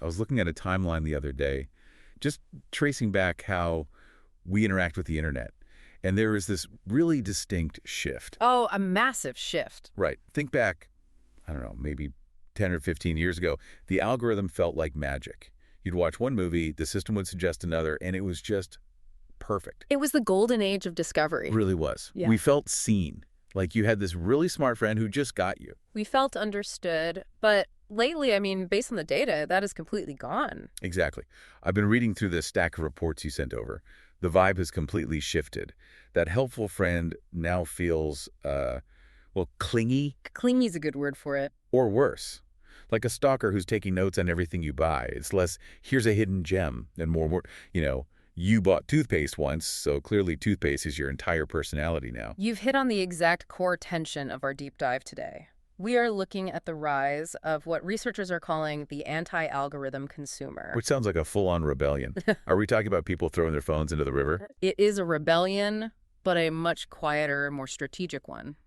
was looking at a timeline the other day, just tracing back how we interact with the internet. And there is this really distinct shift. Oh, a massive shift. Right. Think back, I don't know, maybe 10 or 15 years ago, the algorithm felt like magic. You'd watch one movie, the system would suggest another, and it was just perfect. It was the golden age of discovery. It really was. Yeah. We felt seen, like you had this really smart friend who just got you. We felt understood, but lately, I mean, based on the data, that is completely gone. Exactly. I've been reading through this stack of reports you sent over. The vibe has completely shifted. That helpful friend now feels, clingy. Clingy is a good word for it. Or worse, like a stalker who's taking notes on everything you buy. It's less, here's a hidden gem, and more, you bought toothpaste once, so clearly toothpaste is your entire personality now. You've hit on the exact core tension of our deep dive today. We are looking at the rise of what researchers are calling the anti-algorithm consumer. Which sounds like a full-on rebellion. Are we talking about people throwing their phones into the river? It is a rebellion, but a much quieter, more strategic one.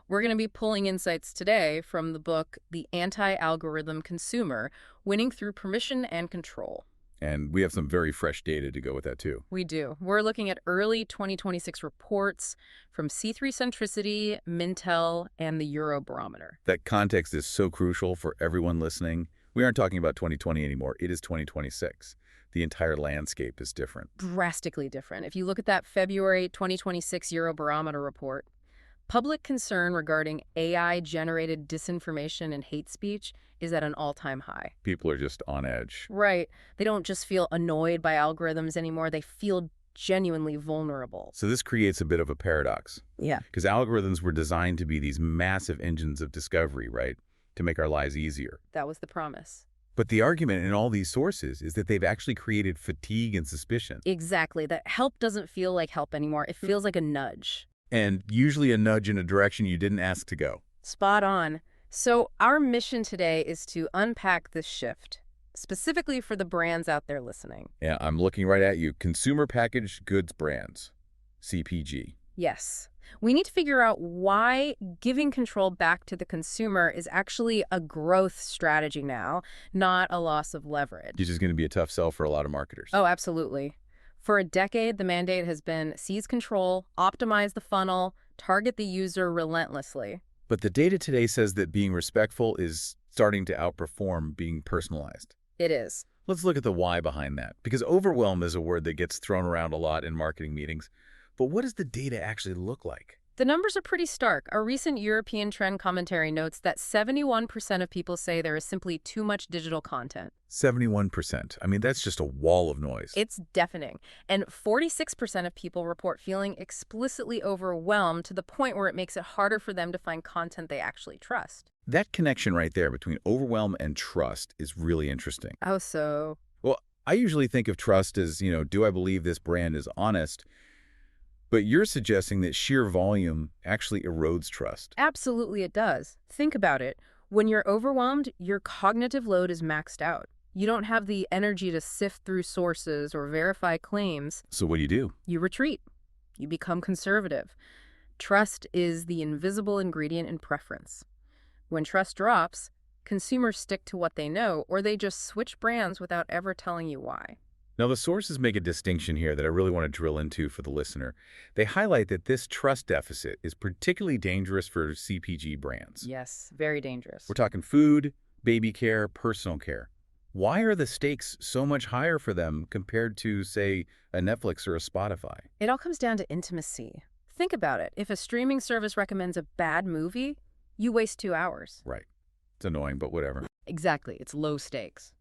We're going to be pulling insights today from the book, The Anti-Algorithm Consumer, Winning Through Permission and Control. And we have some very fresh data to go with that, too. We do. We're looking at early 2026 reports from C3 Centricity, Mintel, and the Eurobarometer. That context is so crucial for everyone listening. We aren't talking about 2020 anymore. It is 2026. The entire landscape is different. Drastically different. If you look at that February 2026 Eurobarometer report, public concern regarding AI-generated disinformation and hate speech is at an all-time high. People are just on edge. Right. They don't just feel annoyed by algorithms anymore. They feel genuinely vulnerable. So this creates a bit of a paradox. Yeah. Because algorithms were designed to be these massive engines of discovery, right? To make our lives easier. That was the promise. But the argument in all these sources is that they've actually created fatigue and suspicion. Exactly. That help doesn't feel like help anymore. It feels like a nudge. And usually a nudge in a direction you didn't ask to go. Spot on. So our mission today is to unpack this shift, specifically for the brands out there listening. Yeah, I'm looking right at you. Consumer packaged goods brands, CPG. Yes. We need to figure out why giving control back to the consumer is actually a growth strategy now, not a loss of leverage. This is going to be a tough sell for a lot of marketers. Oh, absolutely. For a decade, the mandate has been seize control, optimize the funnel, target the user relentlessly. But the data today says that being respectful is starting to outperform being personalized. It is. Let's look at the why behind that, because overwhelm is a word that gets thrown around a lot in marketing meetings. But what does the data actually look like? The numbers are pretty stark. A recent European trend commentary notes that 71% of people say there is simply too much digital content. 71%. I mean, that's just a wall of noise. It's deafening. And 46% of people report feeling explicitly overwhelmed to the point where it makes it harder for them to find content they actually trust. That connection right there between overwhelm and trust is really interesting. How so? Well, I usually think of trust as, do I believe this brand is honest? But you're suggesting that sheer volume actually erodes trust. Absolutely it does. Think about it. When you're overwhelmed, your cognitive load is maxed out. You don't have the energy to sift through sources or verify claims. So what do? You retreat. You become conservative. Trust is the invisible ingredient in preference. When trust drops, consumers stick to what they know, or they just switch brands without ever telling you why. Now, the sources make a distinction here that I really want to drill into for the listener. They highlight that this trust deficit is particularly dangerous for CPG brands. Yes, very dangerous. We're talking food, baby care, personal care. Why are the stakes so much higher for them compared to, say, a Netflix or a Spotify? It all comes down to intimacy. Think about it. If a streaming service recommends a bad movie, you waste 2 hours. Right. It's annoying, but whatever. Exactly. It's low stakes.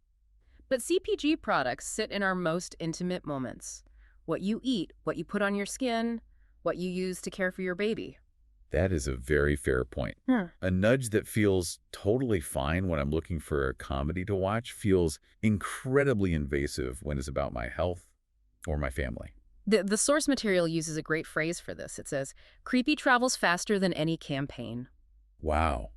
But CPG products sit in our most intimate moments. What you eat, what you put on your skin, what you use to care for your baby. That is a very fair point. A nudge that feels totally fine when I'm looking for a comedy to watch feels incredibly invasive when it's about my health or my family. The source material uses a great phrase for this. It says, creepy travels faster than any campaign. Wow.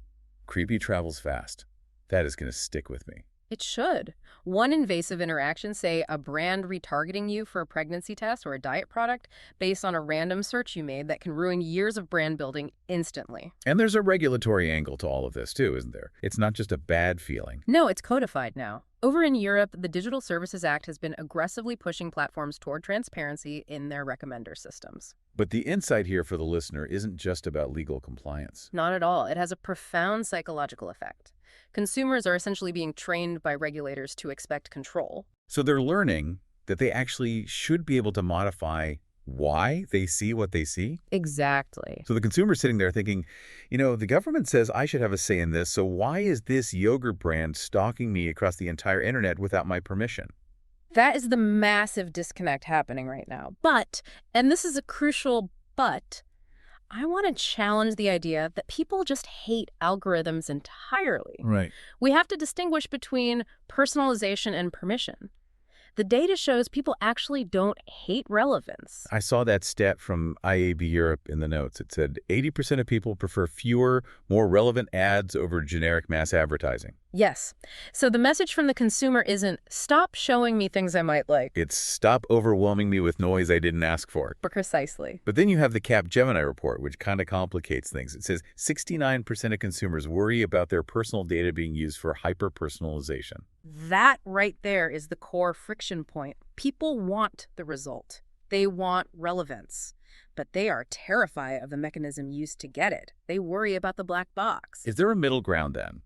Creepy travels fast. That is going to stick with me. It should. One invasive interaction, say a brand retargeting you for a pregnancy test or a diet product based on a random search you made that can ruin years of brand building instantly. And there's a regulatory angle to all of this, too, isn't there? It's not just a bad feeling. No, it's codified now. Over in Europe, the Digital Services Act has been aggressively pushing platforms toward transparency in their recommender systems. But the insight here for the listener isn't just about legal compliance. Not at all. It has a profound psychological effect. Consumers are essentially being trained by regulators to expect control. So they're learning that they actually should be able to modify why they see what they see. Exactly. So the consumer's sitting there thinking, the government says I should have a say in this, so why is this yogurt brand stalking me across the entire internet without my permission? That is the massive disconnect happening right now. But, and this is a crucial but, I want to challenge the idea that people just hate algorithms entirely. Right. We have to distinguish between personalization and permission. The data shows people actually don't hate relevance. I saw that stat from IAB Europe in the notes. It said 80% of people prefer fewer, more relevant ads over generic mass advertising. Yes. So the message from the consumer isn't, stop showing me things I might like. It's stop overwhelming me with noise I didn't ask for. Precisely. But then you have the Capgemini report, which kind of complicates things. It says 69% of consumers worry about their personal data being used for hyper-personalization. That right there is the core friction point. People want the result. They want relevance. But they are terrified of the mechanism used to get it. They worry about the black box. Is there a middle ground then?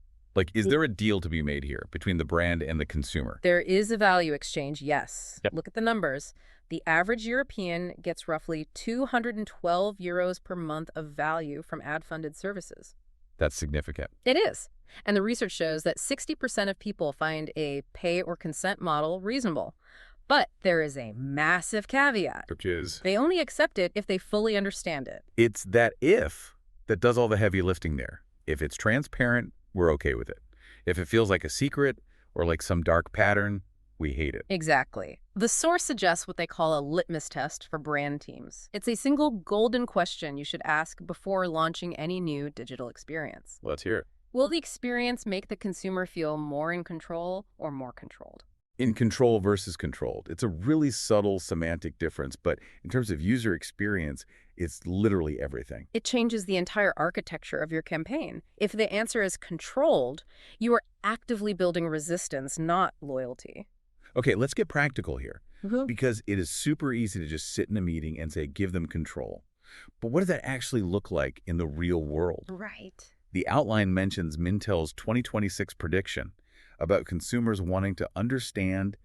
Is there a deal to be made here between the brand and the consumer? There is a value exchange, yes. Yep. Look at the numbers. The average European gets roughly €212 per month of value from ad-funded services. That's significant. It is. And the research shows that 60% of people find a pay or consent model reasonable. But there is a massive caveat. Which is? They only accept it if they fully understand it. It's that if that does all the heavy lifting there. If it's transparent, we're okay with it. If it feels like a secret or like some dark pattern, we hate it. Exactly. The source suggests what they call a litmus test for brand teams. It's a single golden question you should ask before launching any new digital experience. Let's hear it. Will the experience make the consumer feel more in control or more controlled? In control versus controlled. It's a really subtle semantic difference, but in terms of user experience, it's literally everything. It changes the entire architecture of your campaign. If the answer is controlled, you are actively building resistance, not loyalty. Okay, let's get practical here, because it is super easy to just sit in a meeting and say, give them control. But what does that actually look like in the real world? Right. The outline mentions Mintel's 2026 prediction about consumers wanting to understand,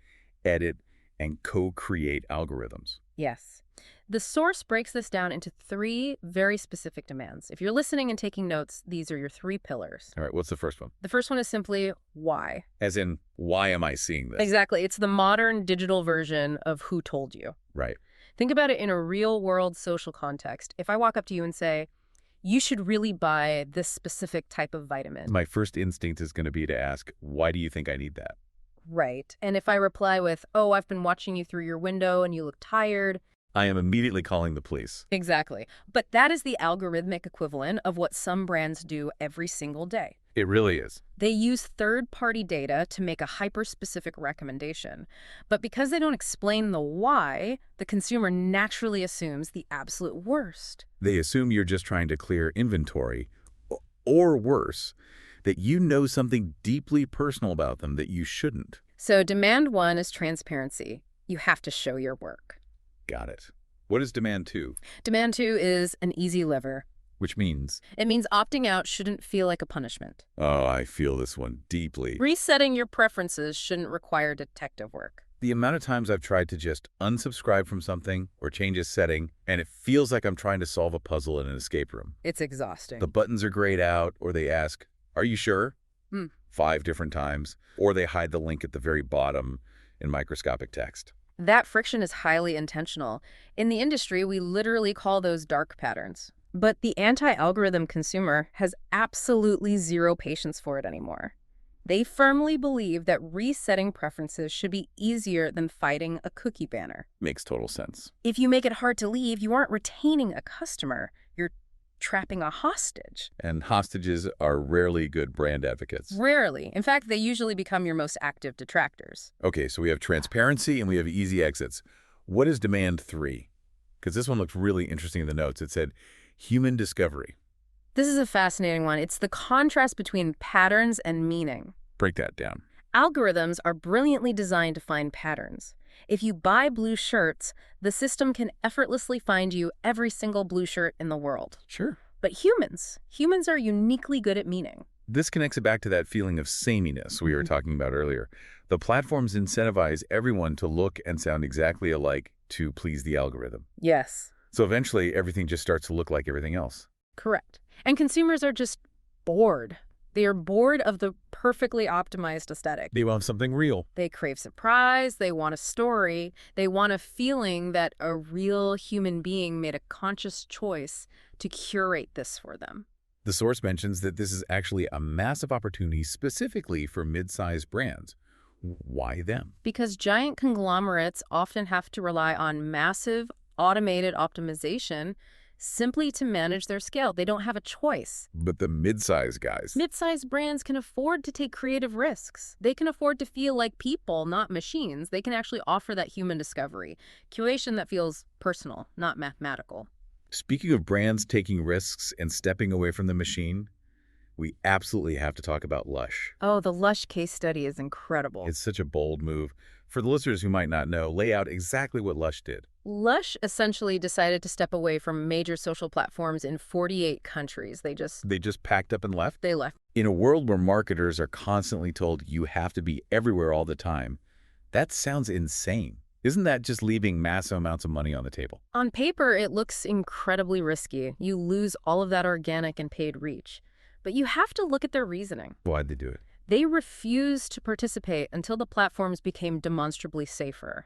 edit, and co-create algorithms. Yes. The source breaks this down into 3 very specific demands. If you're listening and taking notes, these are your 3 pillars. All right, what's the first one? The first one is simply why. As in, why am I seeing this? Exactly. It's the modern digital version of who told you. Right. Think about it in a real-world social context. If I walk up to you and say, you should really buy this specific type of vitamin. My first instinct is going to be to ask, why do you think I need that? Right. And if I reply with, oh, I've been watching you through your window and you look tired. I am immediately calling the police. Exactly. But that is the algorithmic equivalent of what some brands do every single day. It really is. They use third-party data to make a hyper-specific recommendation. But because they don't explain the why, the consumer naturally assumes the absolute worst. They assume you're just trying to clear inventory, or worse, that you know something deeply personal about them that you shouldn't. So demand 1 is transparency. You have to show your work. Got it. What is demand 2? Demand 2 is an easy lever. Which means? It means opting out shouldn't feel like a punishment. Oh, I feel this one deeply. Resetting your preferences shouldn't require detective work. The amount of times I've tried to just unsubscribe from something or change a setting, and it feels like I'm trying to solve a puzzle in an escape room. It's exhausting. The buttons are grayed out, or they ask, are you sure? 5 different times. Or they hide the link at the very bottom in microscopic text. That friction is highly intentional. In the industry, we literally call those dark patterns. But the anti-algorithm consumer has absolutely zero patience for it anymore. They firmly believe that resetting preferences should be easier than fighting a cookie banner. Makes total sense. If you make it hard to leave, you aren't retaining a customer. You're trapping a hostage. And hostages are rarely good brand advocates. Rarely. In fact, they usually become your most active detractors. Okay, so we have transparency and we have easy exits. What is demand 3? Because this one looked really interesting in the notes. It said human discovery. This is a fascinating one. It's the contrast between patterns and meaning. Break that down. Algorithms are brilliantly designed to find patterns. If you buy blue shirts, the system can effortlessly find you every single blue shirt in the world. Sure. But humans are uniquely good at meaning. This connects it back to that feeling of sameness we were talking about earlier. The platforms incentivize everyone to look and sound exactly alike to please the algorithm. Yes. So eventually, everything just starts to look like everything else. Correct. And consumers are just bored. They are bored of the perfectly optimized aesthetic. They want something real. They crave surprise. They want a story. They want a feeling that a real human being made a conscious choice to curate this for them. The source mentions that this is actually a massive opportunity specifically for mid-sized brands. Why them? Because giant conglomerates often have to rely on massive automated optimization simply to manage their scale. They don't have a choice. But the mid-sized guys. Mid-sized brands can afford to take creative risks. They can afford to feel like people, not machines. They can actually offer that human discovery, curation that feels personal, not mathematical. Speaking of brands taking risks and stepping away from the machine, we absolutely have to talk about Lush. Oh, the Lush case study is incredible. It's such a bold move. For the listeners who might not know, lay out exactly what Lush did. Lush essentially decided to step away from major social platforms in 48 countries. They just packed up and left? They left. In a world where marketers are constantly told you have to be everywhere all the time, that sounds insane. Isn't that just leaving massive amounts of money on the table? On paper, it looks incredibly risky. You lose all of that organic and paid reach. But you have to look at their reasoning. Why'd they do it? They refused to participate until the platforms became demonstrably safer.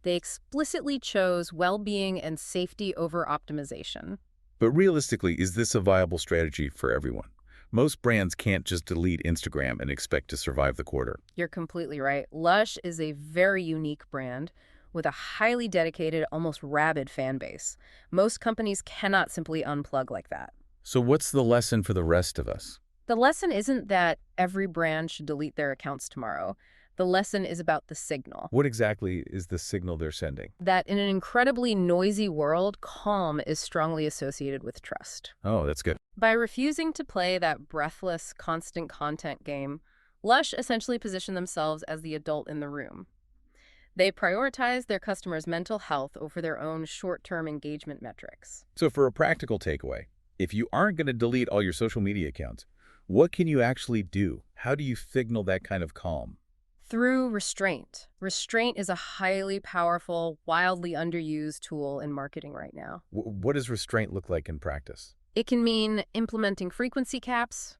They explicitly chose well-being and safety over optimization. But realistically, is this a viable strategy for everyone? Most brands can't just delete Instagram and expect to survive the quarter. You're completely right. Lush is a very unique brand with a highly dedicated, almost rabid fan base. Most companies cannot simply unplug like that. So what's the lesson for the rest of us? The lesson isn't that every brand should delete their accounts tomorrow. The lesson is about the signal. What exactly is the signal they're sending? That in an incredibly noisy world, calm is strongly associated with trust. Oh, that's good. By refusing to play that breathless, constant content game, Lush essentially positioned themselves as the adult in the room. They prioritize their customers' mental health over their own short-term engagement metrics. So for a practical takeaway, if you aren't going to delete all your social media accounts, what can you actually do? How do you signal that kind of calm? Through restraint. Restraint is a highly powerful, wildly underused tool in marketing right now. What does restraint look like in practice? It can mean implementing frequency caps,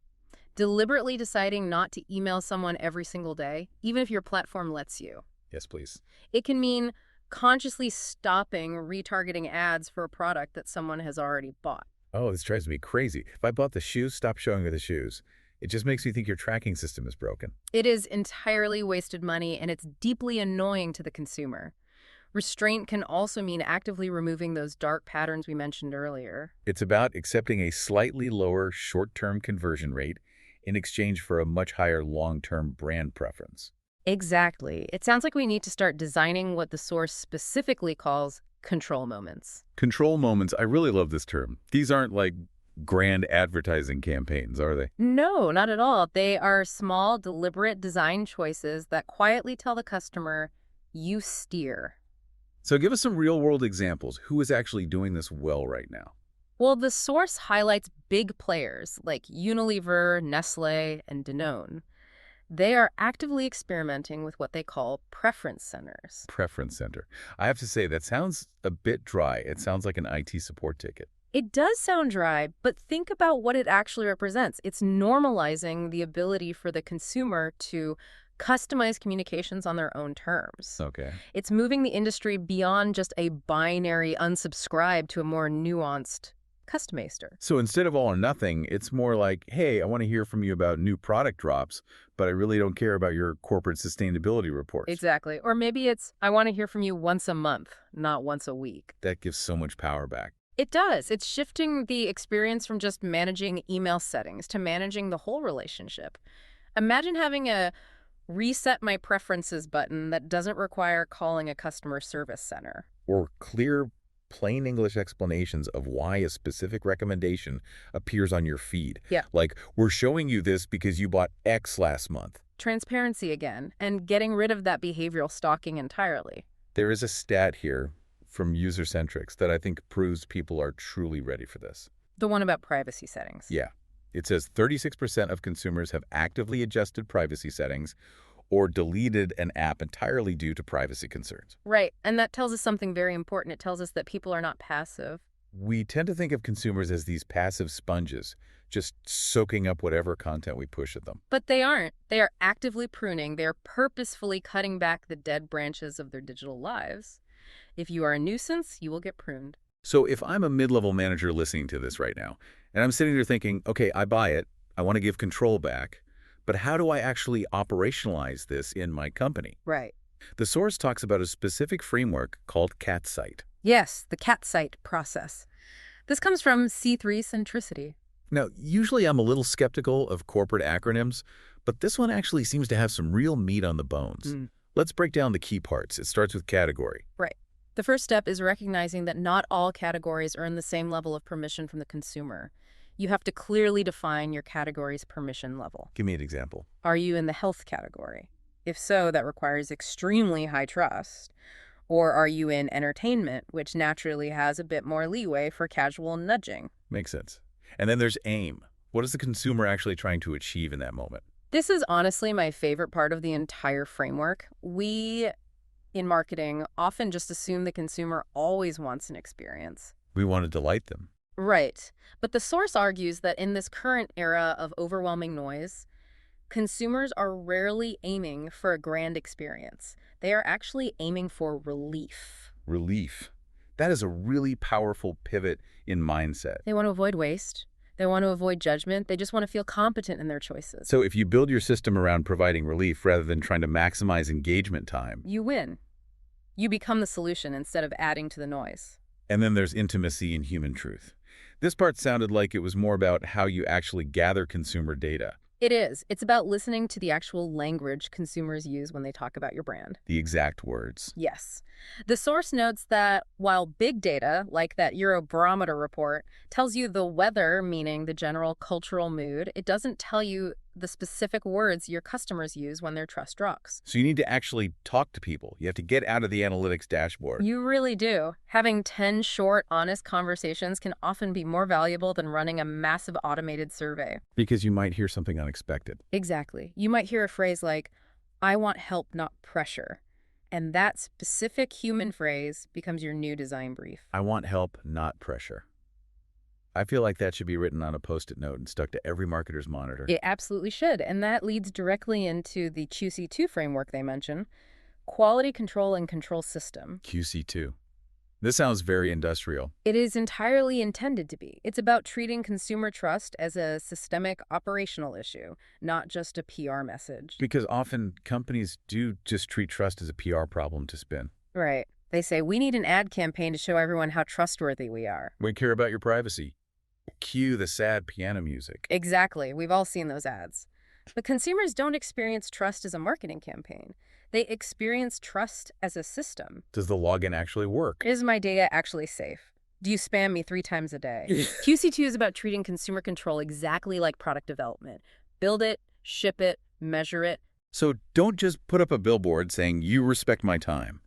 deliberately deciding not to email someone every single day, even if your platform lets you. Yes, please. It can mean consciously stopping retargeting ads for a product that someone has already bought. Oh, this drives me crazy. If I bought the shoes, stop showing her the shoes. It just makes me think your tracking system is broken. It is entirely wasted money, and it's deeply annoying to the consumer. Restraint can also mean actively removing those dark patterns we mentioned earlier. It's about accepting a slightly lower short-term conversion rate in exchange for a much higher long-term brand preference. Exactly. It sounds like we need to start designing what the source specifically calls control moments. Control moments, I really love this term. These aren't like grand advertising campaigns, are they? No, not at all. They are small, deliberate design choices that quietly tell the customer, you steer. So give us some real-world examples. Who is actually doing this well right now? Well, the source highlights big players like Unilever, Nestle, and Danone. They are actively experimenting with what they call preference centers. Preference center. I have to say, that sounds a bit dry. It sounds like an IT support ticket. It does sound dry, but think about what it actually represents. It's normalizing the ability for the consumer to customize communications on their own terms. Okay. It's moving the industry beyond just a binary unsubscribe to a more nuanced customizer. So instead of all or nothing, it's more like, hey, I want to hear from you about new product drops, but I really don't care about your corporate sustainability reports. Exactly. Or maybe it's, I want to hear from you once a month, not once a week. That gives so much power back. It does. It's shifting the experience from just managing email settings to managing the whole relationship. Imagine having a reset my preferences button that doesn't require calling a customer service center. Or clear, plain English explanations of why a specific recommendation appears on your feed. Yeah. Like, we're showing you this because you bought X last month. Transparency again, and getting rid of that behavioral stalking entirely. There is a stat here from user-centrics that I think proves people are truly ready for this. The one about privacy settings. Yeah. It says 36% of consumers have actively adjusted privacy settings or deleted an app entirely due to privacy concerns. Right, and that tells us something very important. It tells us that people are not passive. We tend to think of consumers as these passive sponges, just soaking up whatever content we push at them. But they aren't. They are actively pruning. They are purposefully cutting back the dead branches of their digital lives. If you are a nuisance, you will get pruned. So if I'm a mid-level manager listening to this right now, and I'm sitting there thinking, okay, I buy it, I want to give control back, but how do I actually operationalize this in my company? Right. The source talks about a specific framework called CAT-SIGHT. Yes, the CAT-SIGHT process. This comes from C3 centricity. Now, usually I'm a little skeptical of corporate acronyms, but this one actually seems to have some real meat on the bones. Let's break down the key parts. It starts with category. Right. The first step is recognizing that not all categories earn the same level of permission from the consumer. You have to clearly define your category's permission level. Give me an example. Are you in the health category? If so, that requires extremely high trust. Or are you in entertainment, which naturally has a bit more leeway for casual nudging? Makes sense. And then there's aim. What is the consumer actually trying to achieve in that moment? This is honestly my favorite part of the entire framework. We, in marketing, often just assume the consumer always wants an experience. We want to delight them. Right. But the source argues that in this current era of overwhelming noise, consumers are rarely aiming for a grand experience. They are actually aiming for relief. Relief. That is a really powerful pivot in mindset. They want to avoid waste. They want to avoid judgment. They just want to feel competent in their choices. So if you build your system around providing relief rather than trying to maximize engagement time, you win. You become the solution instead of adding to the noise. And then there's intimacy and human truth. This part sounded like it was more about how you actually gather consumer data. It is. It's about listening to the actual language consumers use when they talk about your brand. The exact words. Yes. The source notes that while big data, like that Eurobarometer report, tells you the weather, meaning the general cultural mood, it doesn't tell you the specific words your customers use when their trust drops. So you need to actually talk to people. You have to get out of the analytics dashboard. You really do. Having 10 short, honest conversations can often be more valuable than running a massive automated survey. Because you might hear something unexpected. Exactly. You might hear a phrase like, "I want help, not pressure." And that specific human phrase becomes your new design brief. I want help, not pressure. I feel like that should be written on a Post-it note and stuck to every marketer's monitor. It absolutely should. And that leads directly into the QC2 framework they mention, Quality Control and Control System. QC2. This sounds very industrial. It is entirely intended to be. It's about treating consumer trust as a systemic operational issue, not just a PR message. Because often companies do just treat trust as a PR problem to spin. Right. They say, we need an ad campaign to show everyone how trustworthy we are. We care about your privacy. Cue the sad piano music. Exactly. We've all seen those ads. But consumers don't experience trust as a marketing campaign. They experience trust as a system. Does the login actually work? Is my data actually safe? Do you spam me 3 times a day? QC2 is about treating consumer control exactly like product development. Build it, ship it, measure it. So don't just put up a billboard saying, you respect my time.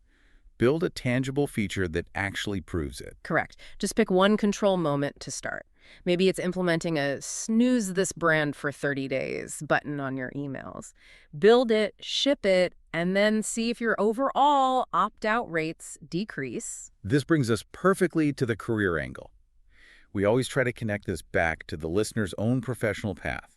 Build a tangible feature that actually proves it. Correct. Just pick one control moment to start. Maybe it's implementing a snooze this brand for 30 days button on your emails. Build it, ship it, and then see if your overall opt-out rates decrease. This brings us perfectly to the career angle. We always try to connect this back to the listener's own professional path.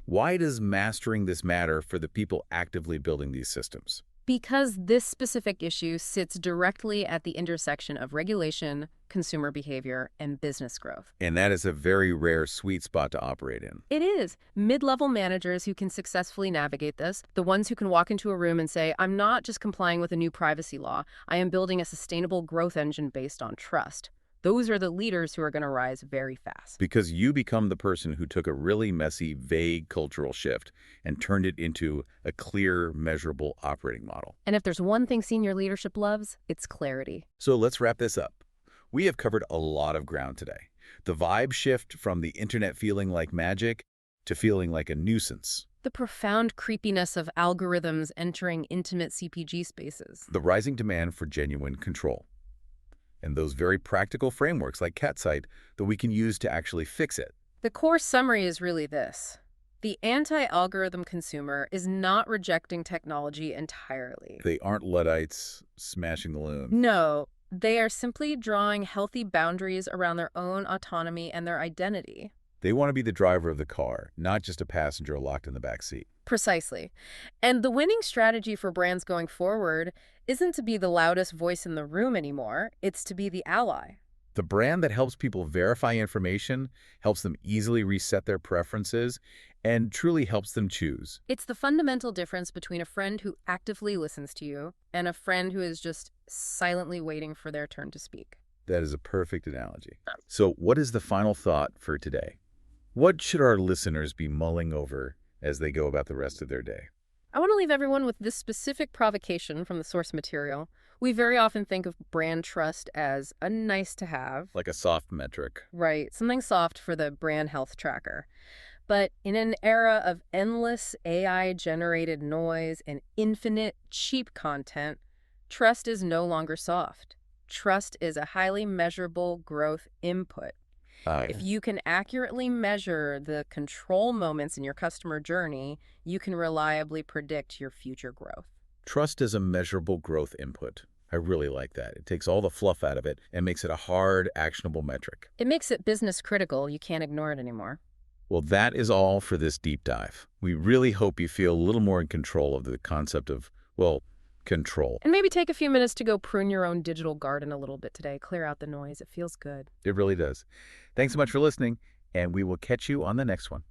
Why does mastering this matter for the people actively building these systems? Because this specific issue sits directly at the intersection of regulation, consumer behavior, and business growth. And that is a very rare sweet spot to operate in. It is. Mid-level managers who can successfully navigate this, the ones who can walk into a room and say, I'm not just complying with a new privacy law, I am building a sustainable growth engine based on trust. Those are the leaders who are going to rise very fast. Because you become the person who took a really messy, vague cultural shift and turned it into a clear, measurable operating model. And if there's one thing senior leadership loves, it's clarity. So let's wrap this up. We have covered a lot of ground today. The vibe shift from the internet feeling like magic to feeling like a nuisance. The profound creepiness of algorithms entering intimate CPG spaces. The rising demand for genuine control. And those very practical frameworks like CatSight that we can use to actually fix it. The core summary is really this. The anti-algorithm consumer is not rejecting technology entirely. They aren't Luddites smashing the loon. No, they are simply drawing healthy boundaries around their own autonomy and their identity. They want to be the driver of the car, not just a passenger locked in the back seat. Precisely. And the winning strategy for brands going forward isn't to be the loudest voice in the room anymore. It's to be the ally. The brand that helps people verify information, helps them easily reset their preferences, and truly helps them choose. It's the fundamental difference between a friend who actively listens to you and a friend who is just silently waiting for their turn to speak. That is a perfect analogy. So what is the final thought for today? What should our listeners be mulling over as they go about the rest of their day? I want to leave everyone with this specific provocation from the source material. We very often think of brand trust as a nice to have. Like a soft metric. Right, something soft for the brand health tracker. But in an era of endless AI-generated noise and infinite cheap content, trust is no longer soft. Trust is a highly measurable growth input. If you can accurately measure the control moments in your customer journey, you can reliably predict your future growth. Trust is a measurable growth input. I really like that. It takes all the fluff out of it and makes it a hard, actionable metric. It makes it business critical. You can't ignore it anymore. Well, that is all for this deep dive. We really hope you feel a little more in control of the concept of, well, control. And maybe take a few minutes to go prune your own digital garden a little bit today. Clear out the noise. It feels good. It really does. Thanks so much for listening, and we will catch you on the next one.